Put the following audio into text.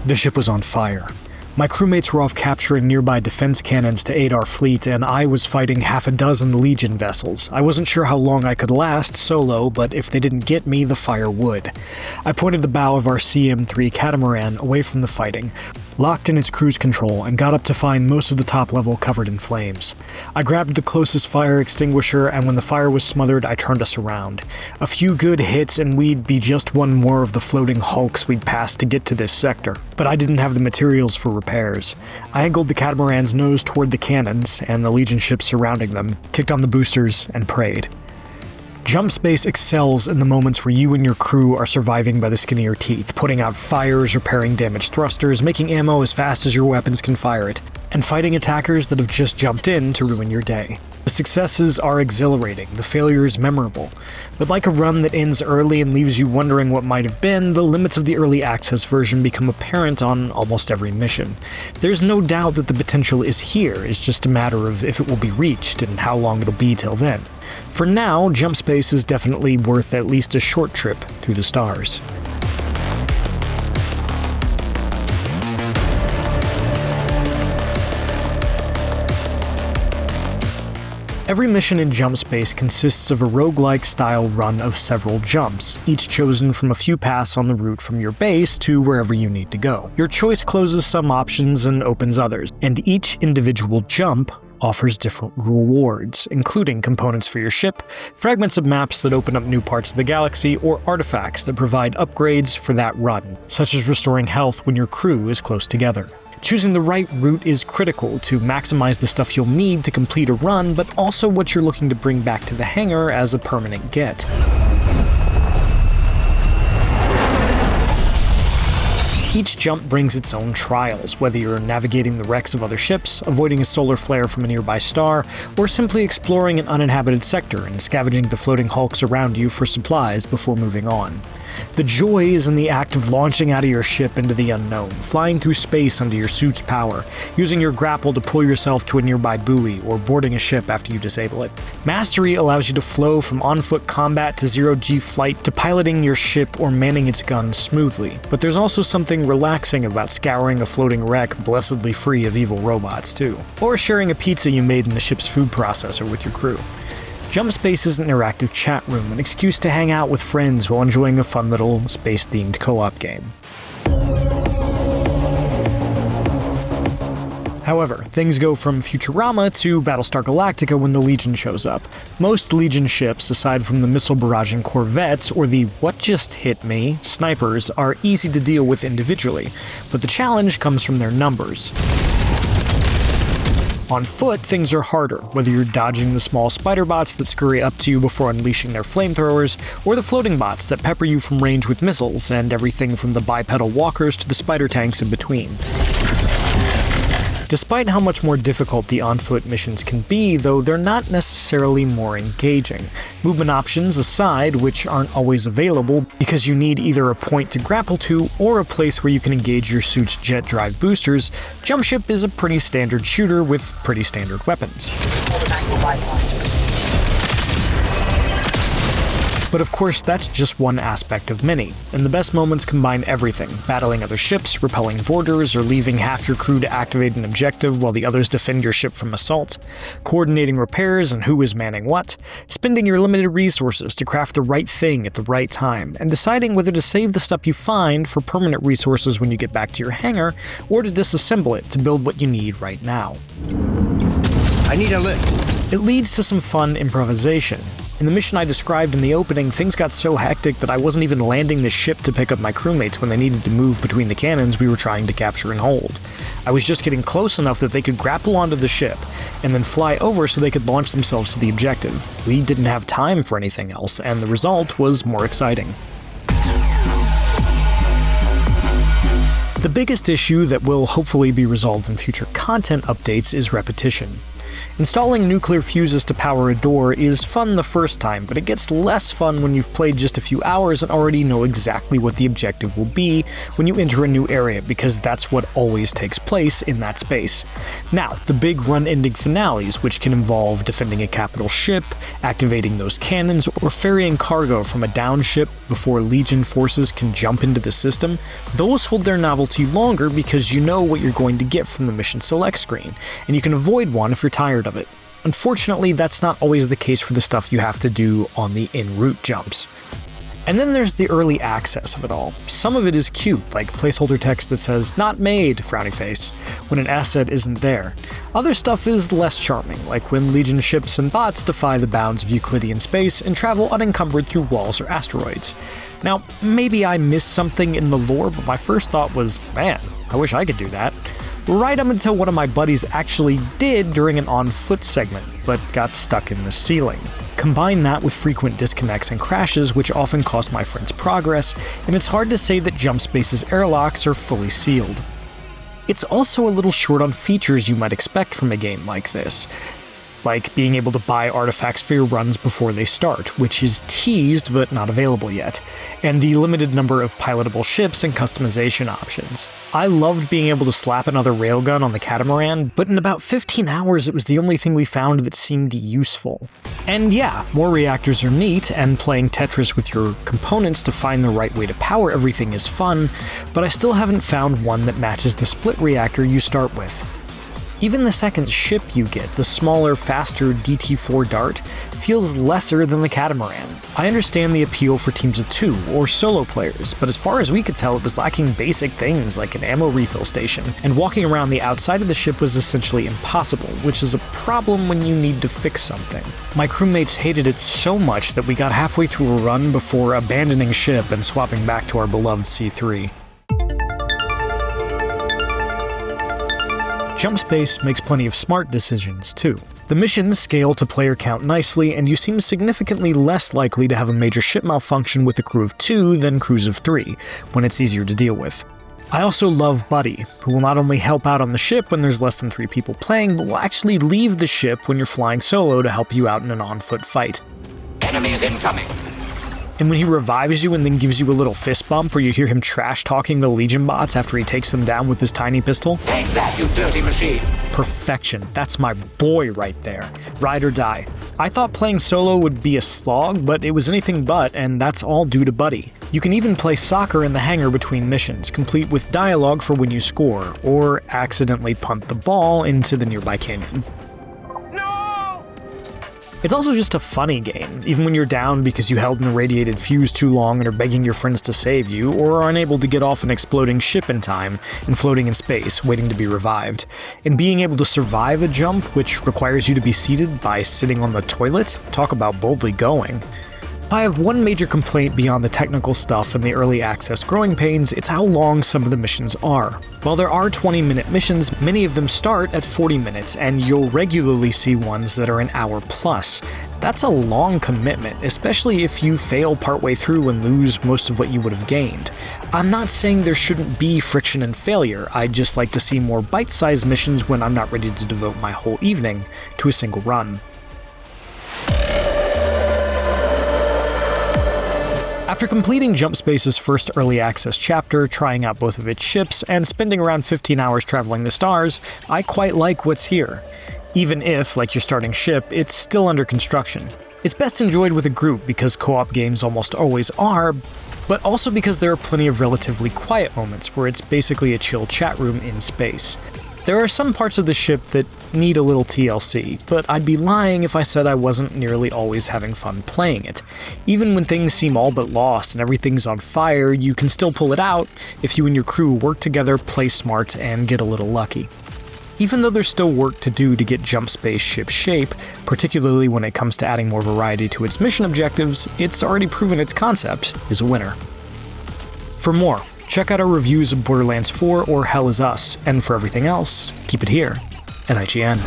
The ship was on fire. My crewmates were off capturing nearby defense cannons to aid our fleet, and I was fighting half a dozen Legion vessels. I wasn't sure how long I could last solo, but if they didn't get me, the fire would. I pointed the bow of our CM-3 catamaran away from the fighting, locked in its cruise control, and got up to find most of the top level covered in flames. I grabbed the closest fire extinguisher, and when the fire was smothered, I turned us around. A few good hits, and we'd be just one more of the floating hulks we'd passed to get to this sector. But I didn't have the materials for repairs. I angled the catamaran's nose toward the cannons and the Legion ships surrounding them, kicked on the boosters, and prayed. Jump space excels in the moments where you and your crew are surviving by the skin of your teeth, putting out fires, repairing damaged thrusters, making ammo as fast as your weapons can fire it, and fighting attackers that have just jumped in to ruin your day. The successes are exhilarating, the failures memorable, but like a run that ends early and leaves you wondering what might have been, the limits of the early access version become apparent on almost every mission. There's no doubt that the potential is here, it's just a matter of if it will be reached and how long it'll be till then. For now, jump space is definitely worth at least a short trip through the stars. Every mission in Jump Space consists of a roguelike style run of several jumps, each chosen from a few paths on the route from your base to wherever you need to go. Your choice closes some options and opens others, and each individual jump offers different rewards, including components for your ship, fragments of maps that open up new parts of the galaxy, or artifacts that provide upgrades for that run, such as restoring health when your crew is close together. Choosing the right route is critical to maximize the stuff you'll need to complete a run, but also what you're looking to bring back to the hangar as a permanent get. Each jump brings its own trials, whether you're navigating the wrecks of other ships, avoiding a solar flare from a nearby star, or simply exploring an uninhabited sector and scavenging the floating hulks around you for supplies before moving on. The joy is in the act of launching out of your ship into the unknown, flying through space under your suit's power, using your grapple to pull yourself to a nearby buoy, or boarding a ship after you disable it. Mastery allows you to flow from on-foot combat to zero-G flight to piloting your ship or manning its guns smoothly, but there's also something relaxing about scouring a floating wreck blessedly free of evil robots too, or sharing a pizza you made in the ship's food processor with your crew. Jump Space is an interactive chat room, an excuse to hang out with friends while enjoying a fun little space-themed co-op game. However, things go from Futurama to Battlestar Galactica when the Legion shows up. Most Legion ships, aside from the missile barraging corvettes or the what just hit me snipers, are easy to deal with individually, but the challenge comes from their numbers. On foot, things are harder, whether you're dodging the small spider bots that scurry up to you before unleashing their flamethrowers, or the floating bots that pepper you from range with missiles, and everything from the bipedal walkers to the spider tanks in between. Despite how much more difficult the on-foot missions can be, though, they're not necessarily more engaging. Movement options aside, which aren't always available because you need either a point to grapple to or a place where you can engage your suit's jet drive boosters, Jump Ship is a pretty standard shooter with pretty standard weapons. But of course, that's just one aspect of many, and the best moments combine everything: battling other ships, repelling boarders, or leaving half your crew to activate an objective while the others defend your ship from assault, coordinating repairs and who is manning what, spending your limited resources to craft the right thing at the right time, and deciding whether to save the stuff you find for permanent resources when you get back to your hangar, or to disassemble it to build what you need right now. I need a lift. It leads to some fun improvisation. In the mission I described in the opening, things got so hectic that I wasn't even landing the ship to pick up my crewmates when they needed to move between the cannons we were trying to capture and hold. I was just getting close enough that they could grapple onto the ship, and then fly over so they could launch themselves to the objective. We didn't have time for anything else, and the result was more exciting. The biggest issue that will hopefully be resolved in future content updates is repetition. Installing nuclear fuses to power a door is fun the first time, but it gets less fun when you've played just a few hours and already know exactly what the objective will be when you enter a new area, because that's what always takes place in that space. Now, the big run-ending finales, which can involve defending a capital ship, activating those cannons, or ferrying cargo from a down ship before Legion forces can jump into the system, those hold their novelty longer because you know what you're going to get from the mission select screen, and you can avoid one if you're tired of it. Unfortunately, that's not always the case for the stuff you have to do on the en route jumps. And then there's the early access of it all. Some of it is cute, like placeholder text that says, "Not made," frowny face, when an asset isn't there. Other stuff is less charming, like when Legion ships and bots defy the bounds of Euclidean space and travel unencumbered through walls or asteroids. Now, maybe I missed something in the lore, but my first thought was, man, I wish I could do that. Right up until one of my buddies actually did during an on-foot segment, but got stuck in the ceiling. Combine that with frequent disconnects and crashes, which often cost my friends progress, and it's hard to say that Jump Space's airlocks are fully sealed. It's also a little short on features you might expect from a game like this, like being able to buy artifacts for your runs before they start, which is teased but not available yet, and the limited number of pilotable ships and customization options. I loved being able to slap another railgun on the catamaran, but in about 15 hours it was the only thing we found that seemed useful. And yeah, more reactors are neat, and playing Tetris with your components to find the right way to power everything is fun, but I still haven't found one that matches the split reactor you start with. Even the second ship you get, the smaller, faster DT-4 Dart, feels lesser than the catamaran. I understand the appeal for teams of 2 or solo players, but as far as we could tell, it was lacking basic things like an ammo refill station, and walking around the outside of the ship was essentially impossible, which is a problem when you need to fix something. My crewmates hated it so much that we got halfway through a run before abandoning ship and swapping back to our beloved C3. Jump Space makes plenty of smart decisions, too. The missions scale to player count nicely, and you seem significantly less likely to have a major ship malfunction with a crew of 2 than crews of 3, when it's easier to deal with. I also love Buddy, who will not only help out on the ship when there's less than 3 people playing, but will actually leave the ship when you're flying solo to help you out in an on-foot fight. Enemies incoming! And when he revives you and then gives you a little fist bump where you hear him trash-talking the Legion bots after he takes them down with his tiny pistol. Take that, you dirty machine! Perfection. That's my boy right there. Ride or die. I thought playing solo would be a slog, but it was anything but, and that's all due to Buddy. You can even play soccer in the hangar between missions, complete with dialogue for when you score, or accidentally punt the ball into the nearby canyon. It's also just a funny game, even when you're down because you held an irradiated fuse too long and are begging your friends to save you, or are unable to get off an exploding ship in time and floating in space, waiting to be revived. And being able to survive a jump, which requires you to be seated by sitting on the toilet, talk about boldly going. If I have one major complaint beyond the technical stuff and the early access growing pains, it's how long some of the missions are. While there are 20-minute missions, many of them start at 40 minutes, and you'll regularly see ones that are an hour plus. That's a long commitment, especially if you fail partway through and lose most of what you would have gained. I'm not saying there shouldn't be friction and failure, I'd just like to see more bite-sized missions when I'm not ready to devote my whole evening to a single run. After completing Jump Space's first early access chapter, trying out both of its ships, and spending around 15 hours traveling the stars, I quite like what's here. Even if, like your starting ship, it's still under construction. It's best enjoyed with a group because co-op games almost always are, but also because there are plenty of relatively quiet moments where it's basically a chill chat room in space. There are some parts of the ship that need a little TLC, but I'd be lying if I said I wasn't nearly always having fun playing it. Even when things seem all but lost and everything's on fire, you can still pull it out if you and your crew work together, play smart, and get a little lucky. Even though there's still work to do to get Jump Space shipshape, particularly when it comes to adding more variety to its mission objectives, it's already proven its concept is a winner. For more, check out our reviews of Borderlands 4 or Hell Is Us, and for everything else, keep it here at IGN.